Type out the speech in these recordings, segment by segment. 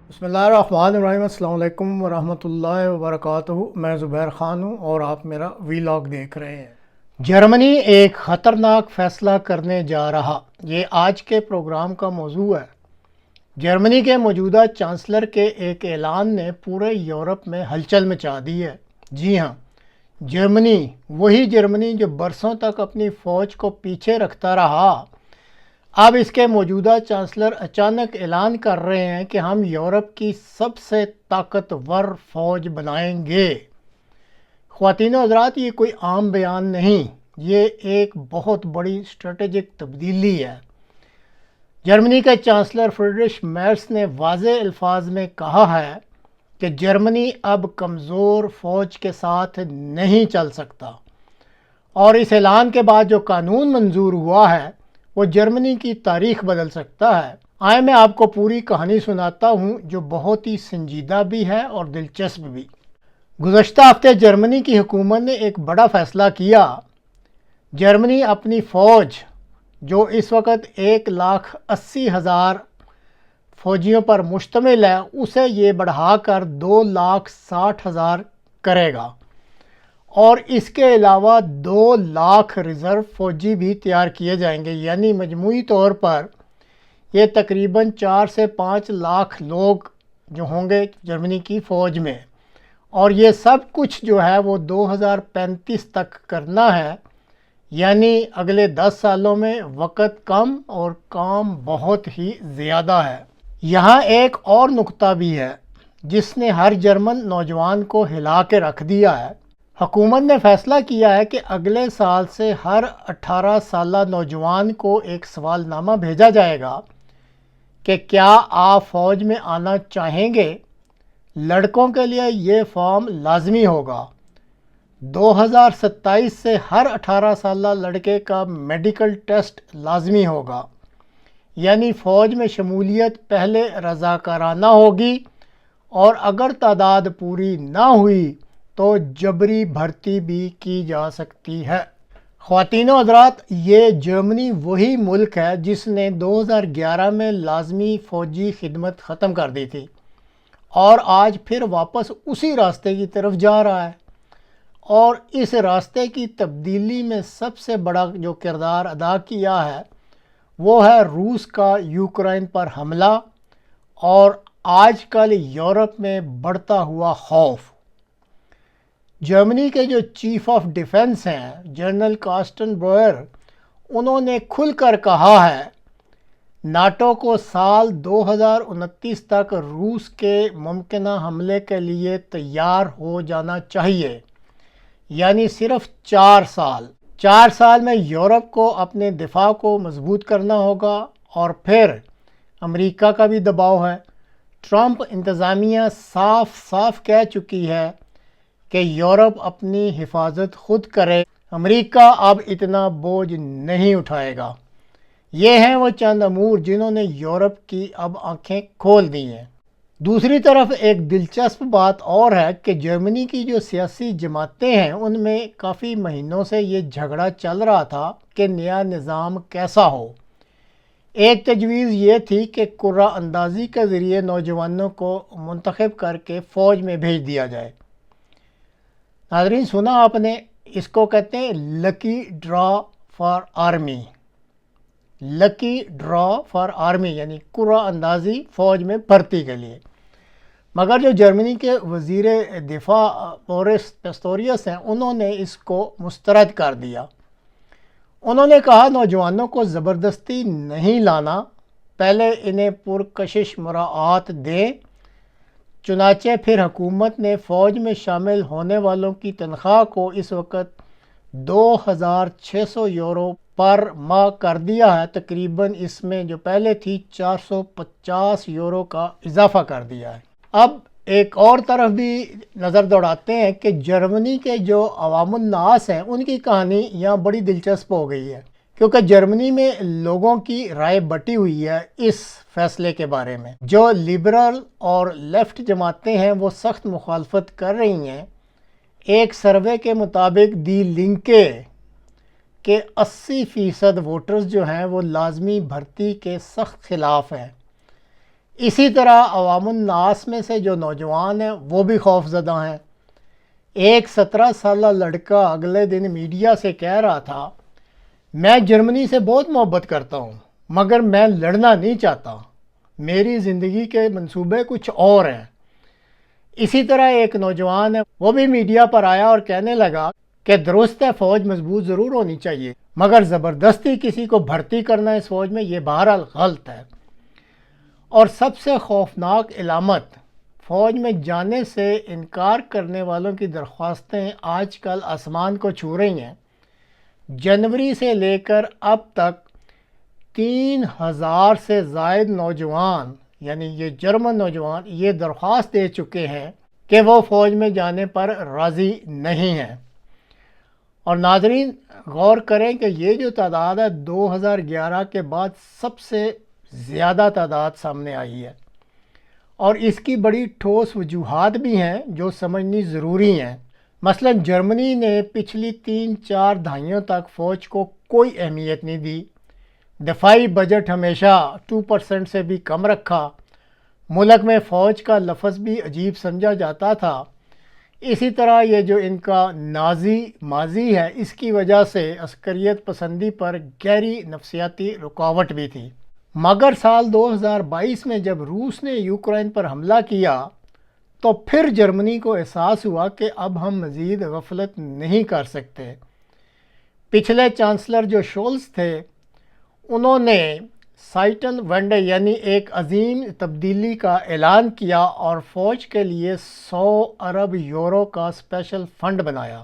بسم اللہ الرحمن الرحیم۔ السلام علیکم ورحمۃ اللہ وبرکاتہ۔ میں زبیر خان ہوں اور آپ میرا ویلاگ دیکھ رہے ہیں۔ جرمنی ایک خطرناک فیصلہ کرنے جا رہا، یہ آج کے پروگرام کا موضوع ہے۔ جرمنی کے موجودہ چانسلر کے ایک اعلان نے پورے یورپ میں ہلچل مچا دی ہے۔ جی ہاں، جرمنی، وہی جرمنی جو برسوں تک اپنی فوج کو پیچھے رکھتا رہا، اب اس کے موجودہ چانسلر اچانک اعلان کر رہے ہیں کہ ہم یورپ کی سب سے طاقتور فوج بنائیں گے۔ خواتین و حضرات، یہ کوئی عام بیان نہیں، یہ ایک بہت بڑی اسٹریٹجک تبدیلی ہے۔ جرمنی کے چانسلر فریڈرش میرز نے واضح الفاظ میں کہا ہے کہ جرمنی اب کمزور فوج کے ساتھ نہیں چل سکتا، اور اس اعلان کے بعد جو قانون منظور ہوا ہے وہ جرمنی کی تاریخ بدل سکتا ہے۔ آئے میں آپ کو پوری کہانی سناتا ہوں جو بہت ہی سنجیدہ بھی ہے اور دلچسپ بھی۔ گزشتہ ہفتے جرمنی کی حکومت نے ایک بڑا فیصلہ کیا۔ جرمنی اپنی فوج جو اس وقت 1,80,000 فوجیوں پر مشتمل ہے، اسے یہ بڑھا کر 2,60,000 کرے گا، اور اس کے علاوہ 2,00,000 ریزرو فوجی بھی تیار کیے جائیں گے، یعنی مجموعی طور پر یہ تقریباً 4 سے 5 لاکھ لوگ جو ہوں گے جرمنی کی فوج میں، اور یہ سب کچھ جو ہے وہ 2035 تک کرنا ہے، یعنی اگلے 10 سالوں میں۔ وقت کم اور کام بہت ہی زیادہ ہے۔ یہاں ایک اور نقطہ بھی ہے جس نے ہر جرمن نوجوان کو ہلا کے رکھ دیا ہے۔ حکومت نے فیصلہ کیا ہے کہ اگلے سال سے ہر 18 سالہ نوجوان کو ایک سوال نامہ بھیجا جائے گا کہ کیا آپ فوج میں آنا چاہیں گے۔ لڑکوں کے لیے یہ فارم لازمی ہوگا۔ 2027 سے ہر 18 سالہ لڑکے کا میڈیکل ٹیسٹ لازمی ہوگا، یعنی فوج میں شمولیت پہلے رضاکارانہ ہوگی، اور اگر تعداد پوری نہ ہوئی تو جبری بھرتی بھی کی جا سکتی ہے۔ خواتین و حضرات، یہ جرمنی وہی ملک ہے جس نے 2011 میں لازمی فوجی خدمت ختم کر دی تھی، اور آج پھر واپس اسی راستے کی طرف جا رہا ہے۔ اور اس راستے کی تبدیلی میں سب سے بڑا جو کردار ادا کیا ہے وہ ہے روس کا یوکرائن پر حملہ اور آج کل یورپ میں بڑھتا ہوا خوف۔ جرمنی کے جو چیف آف ڈیفنس ہیں جنرل کارسٹن بروئر، انہوں نے کھل کر کہا ہے ناٹو کو سال 2029 تک روس کے ممکنہ حملے کے لیے تیار ہو جانا چاہیے، یعنی صرف 4 سال میں یورپ کو اپنے دفاع کو مضبوط کرنا ہوگا، اور پھر امریکہ کا بھی دباؤ ہے۔ ٹرمپ انتظامیہ صاف کہہ چکی ہے کہ یورپ اپنی حفاظت خود کرے، امریکہ اب اتنا بوجھ نہیں اٹھائے گا۔ یہ ہیں وہ چند امور جنہوں نے یورپ کی اب آنکھیں کھول دی ہیں۔ دوسری طرف ایک دلچسپ بات اور ہے کہ جرمنی کی جو سیاسی جماعتیں ہیں ان میں کافی مہینوں سے یہ جھگڑا چل رہا تھا کہ نیا نظام کیسا ہو۔ ایک تجویز یہ تھی کہ قرعہ اندازی کے ذریعے نوجوانوں کو منتخب کر کے فوج میں بھیج دیا جائے۔ ناظرین، سنا آپ نے، اس کو کہتے ہیں lucky draw for army. Lucky draw for army یعنی قرعہ اندازی فوج میں بھرتی کے لیے۔ مگر جو جرمنی کے وزیر دفاع بورس پیسٹوریس ہیں، انہوں نے اس کو مسترد کر دیا۔ انہوں نے کہا نوجوانوں کو زبردستی نہیں لانا، پہلے انہیں پرکشش مراعات دیں۔ چنانچہ پھر حکومت نے فوج میں شامل ہونے والوں کی تنخواہ کو اس وقت 2,600 یورو پر ماہ کر دیا ہے، تقریباً اس میں جو پہلے تھی 450 یورو کا اضافہ کر دیا ہے۔ اب ایک اور طرف بھی نظر دوڑاتے ہیں کہ جرمنی کے جو عوام الناس ہیں ان کی کہانی یہاں بڑی دلچسپ ہو گئی ہے، کیونکہ جرمنی میں لوگوں کی رائے بٹی ہوئی ہے اس فیصلے کے بارے میں۔ جو لبرل اور لیفٹ جماعتیں ہیں وہ سخت مخالفت کر رہی ہیں۔ ایک سروے کے مطابق دی لنکے کے 80% ووٹرز جو ہیں وہ لازمی بھرتی کے سخت خلاف ہیں۔ اسی طرح عوام الناس میں سے جو نوجوان ہیں وہ بھی خوف زدہ ہیں۔ ایک 17 سالہ لڑکا اگلے دن میڈیا سے کہہ رہا تھا، میں جرمنی سے بہت محبت کرتا ہوں مگر میں لڑنا نہیں چاہتا، میری زندگی کے منصوبے کچھ اور ہیں۔ اسی طرح ایک نوجوان ہے، وہ بھی میڈیا پر آیا اور کہنے لگا کہ درست ہے فوج مضبوط ضرور ہونی چاہیے مگر زبردستی کسی کو بھرتی کرنا اس فوج میں یہ بہرحال غلط ہے۔ اور سب سے خوفناک علامت، فوج میں جانے سے انکار کرنے والوں کی درخواستیں آج کل آسمان کو چھو رہی ہیں۔ جنوری سے لے کر اب تک 3,000 سے زائد نوجوان، یعنی یہ جرمن نوجوان، یہ درخواست دے چکے ہیں کہ وہ فوج میں جانے پر راضی نہیں ہیں۔ اور ناظرین غور کریں کہ یہ جو تعداد ہے 2011 کے بعد سب سے زیادہ تعداد سامنے آئی ہے، اور اس کی بڑی ٹھوس وجوہات بھی ہیں جو سمجھنی ضروری ہیں۔ مثلا جرمنی نے پچھلی 3-4 دہائیوں تک فوج کو کوئی اہمیت نہیں دی، دفاعی بجٹ ہمیشہ 2% سے بھی کم رکھا، ملک میں فوج کا لفظ بھی عجیب سمجھا جاتا تھا۔ اسی طرح یہ جو ان کا نازی ماضی ہے اس کی وجہ سے عسکریت پسندی پر گہری نفسیاتی رکاوٹ بھی تھی۔ مگر سال 2022 میں جب روس نے یوکرائن پر حملہ کیا تو پھر جرمنی کو احساس ہوا کہ اب ہم مزید غفلت نہیں کر سکتے۔ پچھلے چانسلر جو شولز تھے انہوں نے سائٹن ونڈے یعنی ایک عظیم تبدیلی کا اعلان کیا اور فوج کے لیے 100 ارب یورو کا اسپیشل فنڈ بنایا۔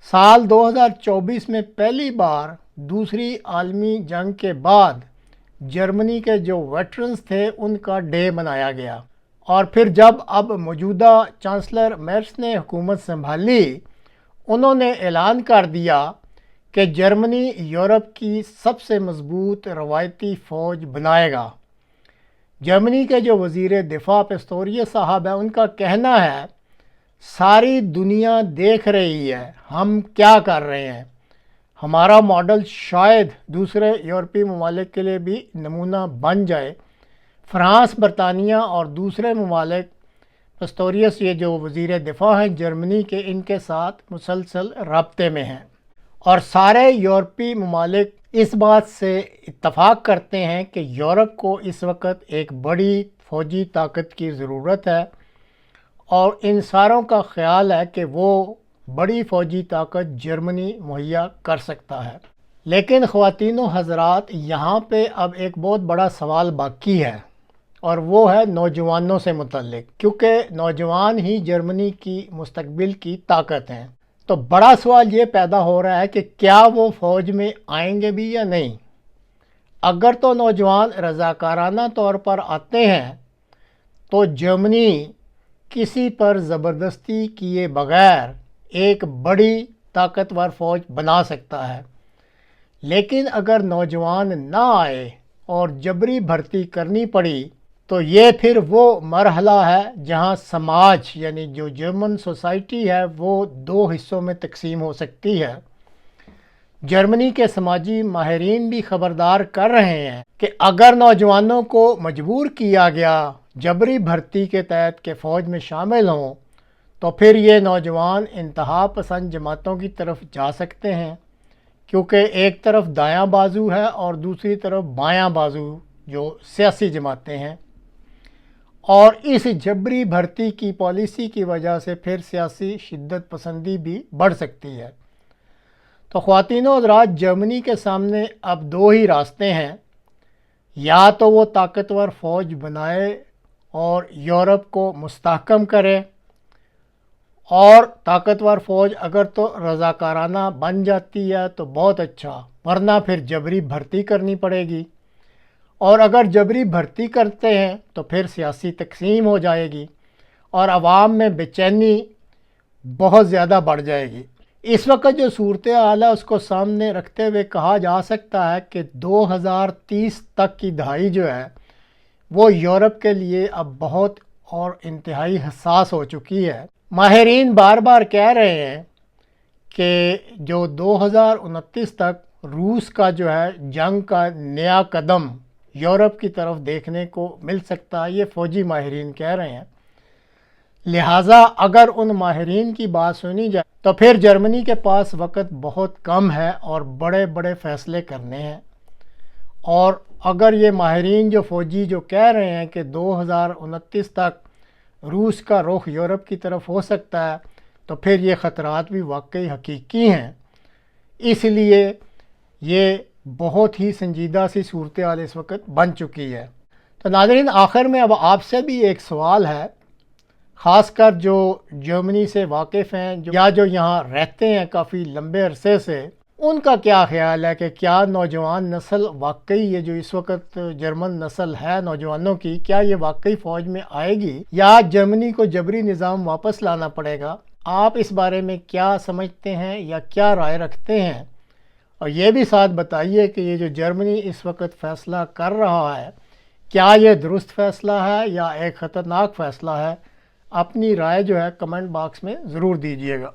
سال 2024 میں پہلی بار دوسری عالمی جنگ کے بعد جرمنی کے جو ویٹرنز تھے ان کا ڈے منایا گیا، اور پھر جب اب موجودہ چانسلر میرس نے حکومت سنبھالی انہوں نے اعلان کر دیا کہ جرمنی یورپ کی سب سے مضبوط روایتی فوج بنائے گا۔ جرمنی کے جو وزیر دفاع پسٹوریس صاحب ہیں ان کا کہنا ہے، ساری دنیا دیکھ رہی ہے ہم کیا کر رہے ہیں، ہمارا ماڈل شاید دوسرے یورپی ممالک کے لیے بھی نمونہ بن جائے۔ فرانس، برطانیہ اور دوسرے ممالک، پسٹوریس یہ جو وزیر دفاع ہیں جرمنی کے، ان کے ساتھ مسلسل رابطے میں ہیں، اور سارے یورپی ممالک اس بات سے اتفاق کرتے ہیں کہ یورپ کو اس وقت ایک بڑی فوجی طاقت کی ضرورت ہے، اور ان ساروں کا خیال ہے کہ وہ بڑی فوجی طاقت جرمنی مہیا کر سکتا ہے۔ لیکن خواتین و حضرات یہاں پہ اب ایک بہت بڑا سوال باقی ہے، اور وہ ہے نوجوانوں سے متعلق، کیونکہ نوجوان ہی جرمنی کی مستقبل کی طاقت ہیں۔ تو بڑا سوال یہ پیدا ہو رہا ہے کہ کیا وہ فوج میں آئیں گے بھی یا نہیں؟ اگر تو نوجوان رضاکارانہ طور پر آتے ہیں تو جرمنی کسی پر زبردستی کیے بغیر ایک بڑی طاقتور فوج بنا سکتا ہے۔ لیکن اگر نوجوان نہ آئے اور جبری بھرتی کرنی پڑی تو یہ پھر وہ مرحلہ ہے جہاں سماج یعنی جو جرمن سوسائٹی ہے وہ 2 حصوں میں تقسیم ہو سکتی ہے۔ جرمنی کے سماجی ماہرین بھی خبردار کر رہے ہیں کہ اگر نوجوانوں کو مجبور کیا گیا جبری بھرتی کے تحت کہ فوج میں شامل ہوں تو پھر یہ نوجوان انتہا پسند جماعتوں کی طرف جا سکتے ہیں، کیونکہ ایک طرف دایاں بازو ہے اور دوسری طرف بایاں بازو جو سیاسی جماعتیں ہیں، اور اس جبری بھرتی کی پالیسی کی وجہ سے پھر سیاسی شدت پسندی بھی بڑھ سکتی ہے۔ تو خواتین و حضرات جرمنی کے سامنے اب 2 ہی راستے ہیں، یا تو وہ طاقتور فوج بنائے اور یورپ کو مستحکم کرے، اور طاقتور فوج اگر تو رضاکارانہ بن جاتی ہے تو بہت اچھا، ورنہ پھر جبری بھرتی کرنی پڑے گی، اور اگر جبری بھرتی کرتے ہیں تو پھر سیاسی تقسیم ہو جائے گی اور عوام میں بے چینی بہت زیادہ بڑھ جائے گی۔ اس وقت جو صورتحال ہے اس کو سامنے رکھتے ہوئے کہا جا سکتا ہے کہ 2030 تک کی دہائی جو ہے وہ یورپ کے لیے اب بہت اور انتہائی حساس ہو چکی ہے۔ ماہرین بار بار کہہ رہے ہیں کہ جو 2029 تک روس کا جو ہے جنگ کا نیا قدم یورپ کی طرف دیکھنے کو مل سکتا ہے، یہ فوجی ماہرین کہہ رہے ہیں۔ لہٰذا اگر ان ماہرین کی بات سنی جائے تو پھر جرمنی کے پاس وقت بہت کم ہے اور بڑے بڑے فیصلے کرنے ہیں، اور اگر یہ ماہرین جو فوجی جو کہہ رہے ہیں کہ 2029 تک روس کا رخ یورپ کی طرف ہو سکتا ہے، تو پھر یہ خطرات بھی واقعی حقیقی ہیں۔ اس لیے یہ بہت ہی سنجیدہ سی صورتحال اس وقت بن چکی ہے۔ تو ناظرین، آخر میں اب آپ سے بھی ایک سوال ہے، خاص کر جو جرمنی سے واقف ہیں یا جو یہاں رہتے ہیں کافی لمبے عرصے سے، ان کا کیا خیال ہے کہ کیا نوجوان نسل واقعی یہ جو اس وقت جرمن نسل ہے نوجوانوں کی، کیا یہ واقعی فوج میں آئے گی یا جرمنی کو جبری نظام واپس لانا پڑے گا؟ آپ اس بارے میں کیا سمجھتے ہیں یا کیا رائے رکھتے ہیں؟ اور یہ بھی ساتھ بتائیے کہ یہ جو جرمنی اس وقت فیصلہ کر رہا ہے، کیا یہ درست فیصلہ ہے یا ایک خطرناک فیصلہ ہے؟ اپنی رائے جو ہے کمنٹ باکس میں ضرور دیجیے گا۔